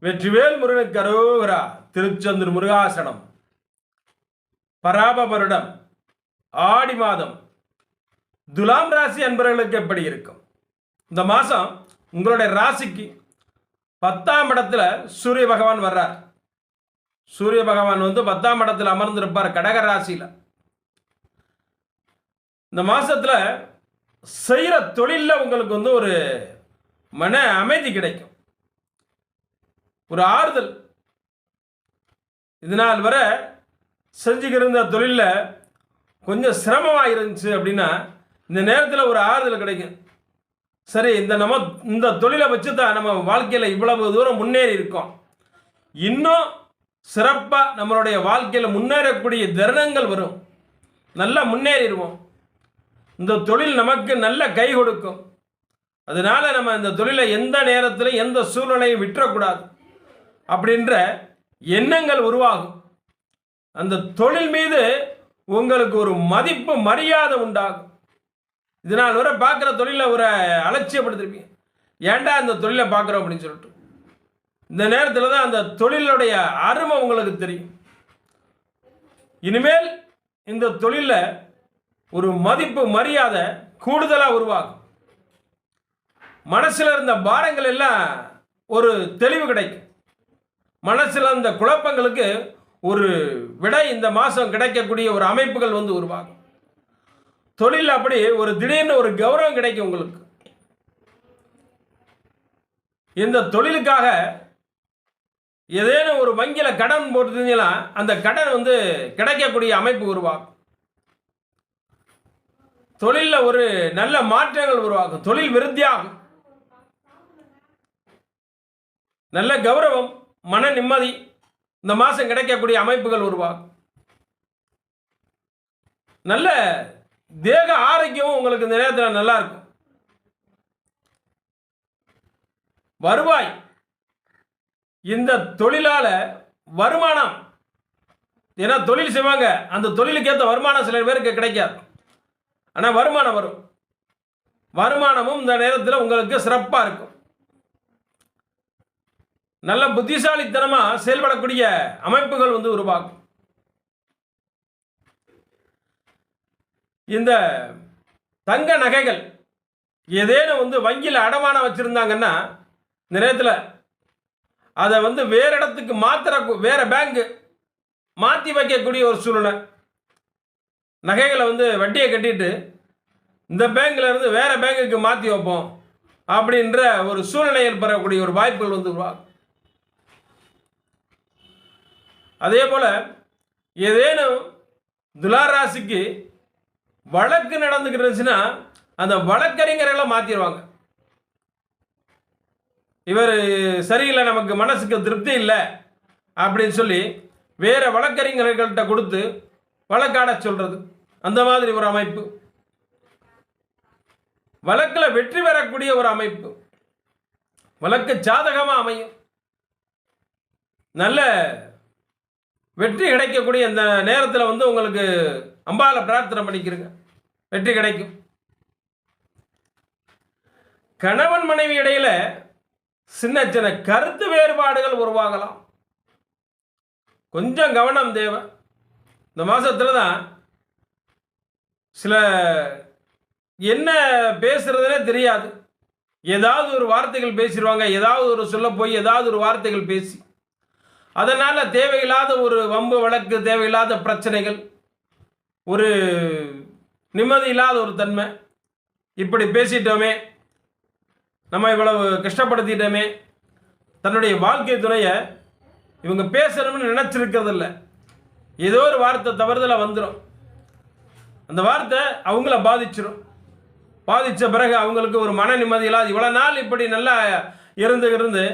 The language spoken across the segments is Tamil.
வெற்றிவேல் முருகனுக்கு அரோகரா. திருச்செந்தூர் முருகாசனம். பராப வருடம் ஆடி மாதம் துலாம் ராசி அன்பர்களுக்கு எப்படி இருக்கும்? இந்த மாதம் உங்களுடைய ராசிக்கு 10ஆம் இடத்துல சூரிய பகவான் வர்றார். சூரிய பகவான் 10ஆம் இடத்துல அமர்ந்திருப்பார் கடக ராசியில். இந்த மாதத்தில் செய்கிற தொழிலில் உங்களுக்கு ஒரு மன அமைதி கிடைக்கும், ஒரு ஆறுதல். இதனால் வர செஞ்சுக்கிருந்த தொழிலில் கொஞ்சம் சிரமமாக இருந்துச்சு அப்படின்னா இந்த நேரத்தில் ஒரு ஆறுதல் கிடைக்கும். சரி, இந்த தொழிலை வச்சு தான் நம்ம வாழ்க்கையில் இவ்வளவு தூரம் முன்னேறி இருக்கோம், இன்னும் சிறப்பாக நம்மளுடைய வாழ்க்கையில் முன்னேறக்கூடிய தருணங்கள் வரும், நல்லா முன்னேறிடுவோம், இந்த தொழில் நமக்கு நல்ல கை கொடுக்கும். அதனால் நம்ம இந்த தொழிலை எந்த நேரத்தில் எந்த சூழ்நிலையும் விட்டுறக்கூடாது அப்படின்ற எண்ணங்கள் உருவாகும். அந்த தொழில் மீது உங்களுக்கு ஒரு மதிப்பு மரியாதை உண்டாகும். இதனால் வரை பார்க்குற தொழிலை ஒரு அலட்சியப்படுத்திருப்பீங்க, ஏன்டா இந்த தொழிலை பார்க்குறோம் அப்படின்னு சொல்லிட்டு. இந்த நேரத்தில் தான் அந்த தொழிலுடைய அருமை உங்களுக்கு தெரியும். இனிமேல் இந்த தொழிலில் ஒரு மதிப்பு மரியாதை கூடுதலாக உருவாகும். மனசில் இருந்த பாரங்கள் எல்லாம் ஒரு தெளிவு கிடைக்கும். மனசில் இருந்த குழப்பங்களுக்கு ஒரு விடை இந்த மாதம் கிடைக்கக்கூடிய ஒரு அமைப்புகள் உருவாகும். தொழில் அப்படி ஒரு திடீர்னு ஒரு கௌரவம் கிடைக்கும் உங்களுக்கு. இந்த தொழிலுக்காக ஏதேனும் ஒரு வங்கியில் கடன் போட்டுருந்தீங்கன்னா அந்த கடன் கிடைக்கக்கூடிய அமைப்பு உருவாகும். தொழிலில் ஒரு நல்ல மாற்றங்கள் உருவாகும், தொழில் விருத்தியாகும், நல்ல கௌரவம், மன நிம்மதி இந்த மாதம் கிடைக்கக்கூடிய அமைப்புகள் உருவாகும். நல்ல தேக ஆரோக்கியமும் உங்களுக்கு இந்த நேரத்தில் நல்லா இருக்கும். வருவாய், இந்த தொழிலால் வருமானம், ஏன்னா தொழில் செய்வாங்க, அந்த தொழிலுக்கு ஏற்ற வருமானம் சில பேருக்கு கிடைக்காது, ஆனால் வருமானம் வரும். வருமானமும் இந்த நேரத்தில் உங்களுக்கு சிறப்பாக இருக்கும். நல்ல புத்திசாலித்தனமாக செயல்படக்கூடிய அமைப்புகள் உருவாகும். இந்த தங்க நகைகள் ஏதேனும் வங்கியில் அடமானம் வச்சுருந்தாங்கன்னா இந்த நேரத்தில் அதை வேறு இடத்துக்கு வேறு பேங்கு மாற்றி வைக்கக்கூடிய ஒரு சூழ்நிலை. நகைகளை வட்டியை கட்டிட்டு இந்த பேங்க்ல இருந்து வேறு பேங்குக்கு மாற்றி வைப்போம் அப்படின்ற ஒரு சூழ்நிலை ஏற்படக்கூடிய ஒரு வாய்ப்புகள் உருவாகும். அதே போல் ஏதேனும் துளாராசிக்கு வழக்கு நடந்துக்கிட்டு இருந்துச்சுன்னா அந்த வழக்கறிஞர்களை மாற்றிடுவாங்க. இவர் சரியில்லை, நமக்கு மனசுக்கு திருப்தி இல்லை அப்படின்னு சொல்லி வேறு வழக்கறிஞர்கள்ட்ட கொடுத்து வழக்காட சொல்கிறது, அந்த மாதிரி ஒரு அமைப்பு. வழக்கில் வெற்றி பெறக்கூடிய ஒரு அமைப்பு, வழக்கு சாதகமாக அமையும், நல்ல வெற்றி கிடைக்கக்கூடிய இந்த நேரத்தில் உங்களுக்கு அம்பால பிரார்த்தனை பண்ணிக்கிறங்க, வெற்றி கிடைக்கும். கணவன் மனைவி இடையில சின்ன சின்ன கருத்து வேறுபாடுகள் உருவாகலாம், கொஞ்சம் கவனம் தேவை. இந்த மாதத்தில் தான் சில என்ன பேசுறதுனே தெரியாது, ஏதாவது ஒரு வார்த்தைகள் பேசிடுவாங்க, ஏதாவது ஒரு சொல்ல போய் ஏதாவது ஒரு வார்த்தைகள் பேசி அதனால் தேவையில்லாத ஒரு வம்பு வழக்கு, தேவையில்லாத பிரச்சனைகள், ஒரு நிம்மதி இல்லாத ஒரு தன்மை. இப்படி பேசிட்டோமே, நம்ம இவ்வளவு கஷ்டப்படுத்திட்டோமே, தன்னுடைய வாழ்க்கை துணையை இவங்க பேசணும்னு நினச்சிருக்கிறதில்ல, ஏதோ ஒரு வார்த்தை தவறுதலாக வந்துடும், அந்த வார்த்தை அவங்கள பாதிச்சிடும். பாதித்த பிறகு அவங்களுக்கு ஒரு மன நிம்மதி இல்லாது, இவ்வளோ நாள் இப்படி நல்லா இருந்து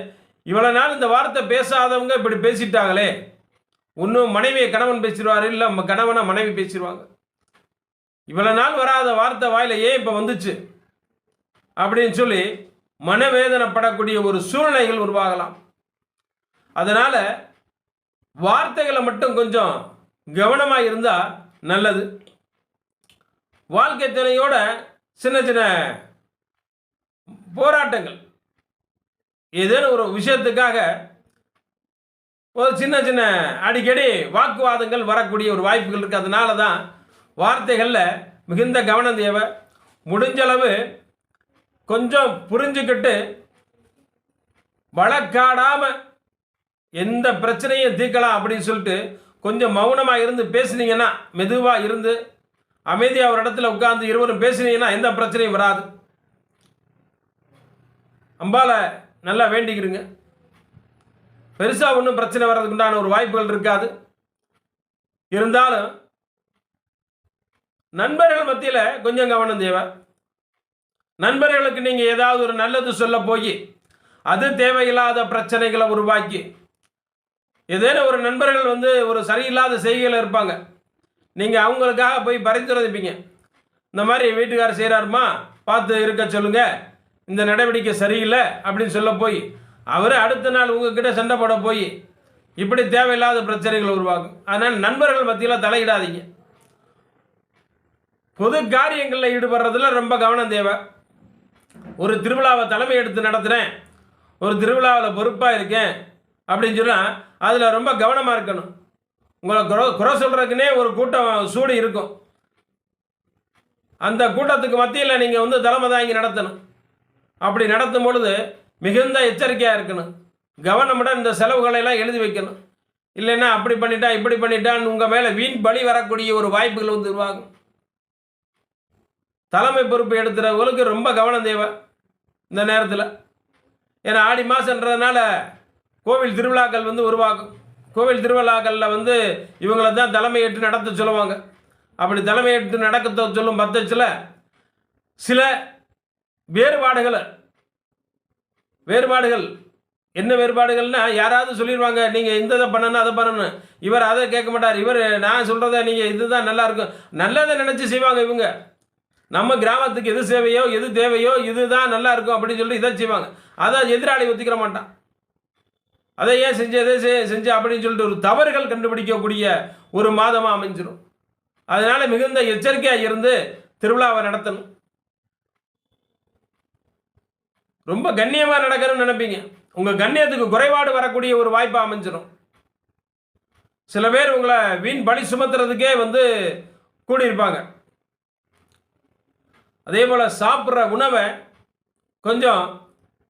இவ்வளோ நாள் இந்த வார்த்தை பேசாதவங்க இப்படி பேசிட்டாங்களே. இன்னும் மனைவியை கணவன் பேசிடுவார், இல்லை கணவனை மனைவி பேசிடுவாங்க. இவ்வளோ நாள் வராத வார்த்தை வாயில் ஏன் இப்போ வந்துச்சு அப்படின்னு சொல்லி மனவேதனைப்படக்கூடிய ஒரு சூழ்நிலைகள் உருவாகலாம். அதனால் வார்த்தைகளை மட்டும் கொஞ்சம் கவனமாக இருந்தால் நல்லது. வாழ்க்கை துணையோட சின்ன சின்ன போராட்டங்கள், ஏதேனும் ஒரு விஷயத்துக்காக ஒரு சின்ன சின்ன அடிக்கடி வாக்குவாதங்கள் வரக்கூடிய ஒரு வாய்ப்புகள் இருக்குது. அதனால தான் வார்த்தைகளில் மிகுந்த கவனம் தேவை. முடிஞ்சளவு கொஞ்சம் புரிஞ்சுக்கிட்டு வழக்காடாமல் எந்த பிரச்சனையும் தீர்க்கலாம் அப்படின்னு சொல்லிட்டு கொஞ்சம் மௌனமாக இருந்து பேசுனீங்கன்னா, மெதுவாக இருந்து அமைதியாக ஒரு இடத்துல உட்கார்ந்து இருவரும் பேசுனீங்கன்னா எந்த பிரச்சனையும் வராது. அம்பாலை நல்லா வேண்டிக்கிறீங்க. பெருசாக ஒன்றும் பிரச்சனை வர்றதுக்கு உண்டான ஒரு வாய்ப்புகள் இருக்காது. இருந்தாலும் நண்பர்கள் மத்தியில் கொஞ்சம் கவனம் தேவை. நண்பர்களுக்கு நீங்கள் ஏதாவது ஒரு நல்லது சொல்ல போய் அது தேவையில்லாத பிரச்சனைகளை உருவாக்கி, ஏதேனும் ஒரு நண்பர்கள் ஒரு சரியில்லாத செய்கையில் இருப்பாங்க. நீங்கள் அவங்களுக்காக போய் பரிந்துரைப்பீங்க. இந்த மாதிரி வீட்டுக்காரர் செய்கிறாருமா, பார்த்து இருக்க சொல்லுங்கள், இந்த நடவடிக்கை சரியில்லை அப்படின்னு சொல்ல போய் அவர் அடுத்த நாள் உங்ககிட்ட சண்டை போட போய் இப்படி தேவையில்லாத பிரச்சனைகள் உருவாகும். அதனால் நண்பர்கள் மத்தியில் தலையிடாதீங்க. பொது காரியங்களில் ஈடுபடுறதுல ரொம்ப கவனம் தேவை. ஒரு திருவிழாவை தலைமை எடுத்து நடத்துகிறேன், ஒரு திருவிழாவில் பொறுப்பாக இருக்கேன் அப்படின்னு சொன்னால் அதில் ரொம்ப கவனமாக இருக்கணும். உங்களை குறை சொல்கிறதுக்குனே ஒரு கூட்டம் சூடு இருக்கும். அந்த கூட்டத்துக்கு மத்தியில் நீங்கள் தலைமை தாங்கி நடத்தணும். அப்படி நடத்தும் பொழுது மிகுந்த எச்சரிக்கையாக இருக்கணும். கவனமுடன் இந்த செலவுகளெல்லாம் எழுதி வைக்கணும். இல்லைன்னா அப்படி பண்ணிட்டா இப்படி பண்ணிட்டான்னு உங்கள் மேலே வீண் பலி வரக்கூடிய ஒரு வாய்ப்புகள் உருவாகும். தலைமை பொறுப்பு எடுத்துகிறவங்களுக்கு ரொம்ப கவனம் தேவை இந்த நேரத்தில். ஏன்னா ஆடி மாதன்றதுனால கோவில் திருவிழாக்கள் உருவாகும். கோவில் திருவிழாக்களில் இவங்களை தான் தலைமையேற்று நடத்த சொல்லுவாங்க. அப்படி தலைமையேற்று நடக்க சொல்லும் பட்சத்தில் சில வேறுபாடுகள் என்ன வேறுபாடுகள்னா, யாராவது சொல்லிடுவாங்க நீங்கள் இந்த இதை பண்ணணும் அதை பண்ணணும், இவர் அதை கேட்க மாட்டார், இவர் நான் சொல்கிறத நீங்கள் இதுதான் நல்லா இருக்கும், நல்லதை நினச்சி செய்வாங்க. இவங்க நம்ம கிராமத்துக்கு எது சேவையோ எது தேவையோ இதுதான் நல்லா இருக்கும் அப்படின்னு சொல்லி இதை செய்வாங்க. அதை எதிராளி ஒத்துக்கிற மாட்டான். அதை ஏன் செஞ்சு எதை செஞ்சு அப்படின்னு சொல்லிட்டு ஒரு தவறுகள் கண்டுபிடிக்கக்கூடிய ஒரு மாதமாக அமைஞ்சிடும். அதனால் மிகுந்த எச்சரிக்கையாக இருந்து திருவிழாவை நடத்தணும். ரொம்ப கண்ணியமாக நடக்கணும்னு நினைப்பீங்க. உங்கள் கண்ணியத்துக்கு குறைபாடு வரக்கூடிய ஒரு வாய்ப்பாக அமைஞ்சிடும். சில பேர் உங்களை வீண் பலி சுமத்துறதுக்கே கூடியிருப்பாங்க. அதே போல் சாப்பிட்ற உணவை கொஞ்சம்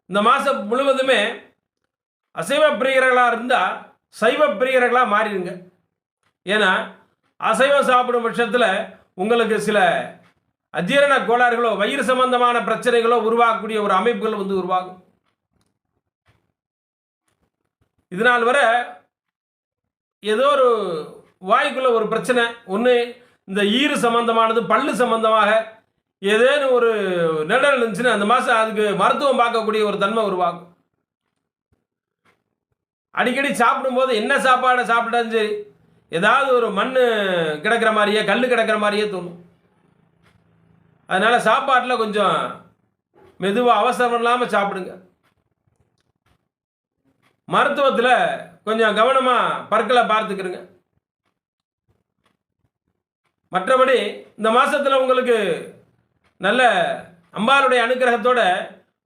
இந்த மாதம் முழுவதுமே அசைவ பிரியர்களாக இருந்தால் சைவ பிரியர்களாக மாறிடுங்க. ஏன்னா அசைவம் சாப்பிடும் பட்சத்தில் உங்களுக்கு சில அஜீரண கோளாறுகளோ வயிறு சம்பந்தமான பிரச்சனைகளோ உருவாகக்கூடிய ஒரு அமைப்புகள் உருவாகும். இதனால் வர ஏதோ ஒரு வாய்க்குள்ள ஒரு பிரச்சனை ஒன்று, இந்த ஈறு சம்பந்தமானது பல்லு சம்பந்தமாக ஏதேனும் ஒரு நிழல் இருந்துச்சுன்னா அந்த மாதம் அதுக்கு மருத்துவம் பார்க்கக்கூடிய ஒரு தன்மை உருவாகும். அடிக்கடி சாப்பிடும்போது என்ன சாப்பாடை சாப்பிட்டாலும் சரி ஏதாவது ஒரு மண் கிடக்கிற மாதிரியே கல் கிடக்கிற மாதிரியே தோணும். அதனால் சாப்பாட்டில் கொஞ்சம் மெதுவாக அவசரம் இல்லாமல் சாப்பிடுங்க. மருத்துவத்தில் கொஞ்சம் கவனமாக பற்களை பார்த்துக்கிறங்க. மற்றபடி இந்த மாதத்தில் உங்களுக்கு நல்ல அம்பாளுடைய அனுகிரகத்தோட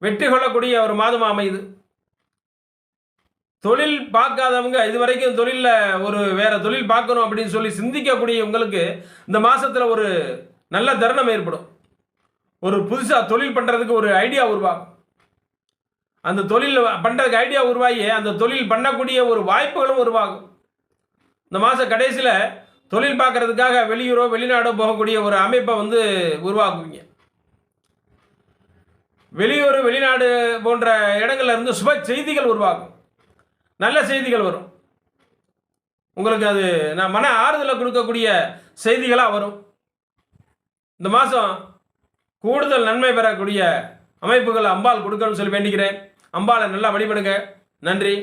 வெற்றி கொள்ளக்கூடிய ஒரு மாதமாக அமையுது. தொழில் பார்க்காதவங்க, இதுவரைக்கும் தொழிலில் ஒரு வேறு தொழில் பார்க்கணும் அப்படின்னு சொல்லி சிந்திக்கக்கூடிய உங்களுக்கு இந்த மாதத்தில் ஒரு நல்ல தருணம் ஏற்படும். ஒரு புதுசாக தொழில் பண்ணுறதுக்கு ஒரு ஐடியா உருவாகும். அந்த தொழில் பண்ணுறதுக்கு ஐடியா உருவாகி அந்த தொழில் பண்ணக்கூடிய ஒரு வாய்ப்புகளும் உருவாகும். இந்த மாத கடைசியில் தொழில் பார்க்குறதுக்காக வெளியூரோ வெளிநாடோ போகக்கூடிய ஒரு அமைப்பை உருவாக்குவீங்க. வெளியூர் வெளிநாடு போன்ற இடங்கள்ல இருந்து சுப செய்திகள் உருவாகும். நல்ல செய்திகள் வரும். உங்களுக்கு அது நான் மன ஆறுதலை கொடுக்கக்கூடிய செய்திகளாக வரும். இந்த மாதம் கூடுதல் நன்மை பெறக்கூடிய அமைப்புகள் அம்பாள் கொடுக்கணும்னு சொல்லி வேண்டிக்கிறேன். அம்பாளை நல்லா வழிபடுங்க. நன்றி.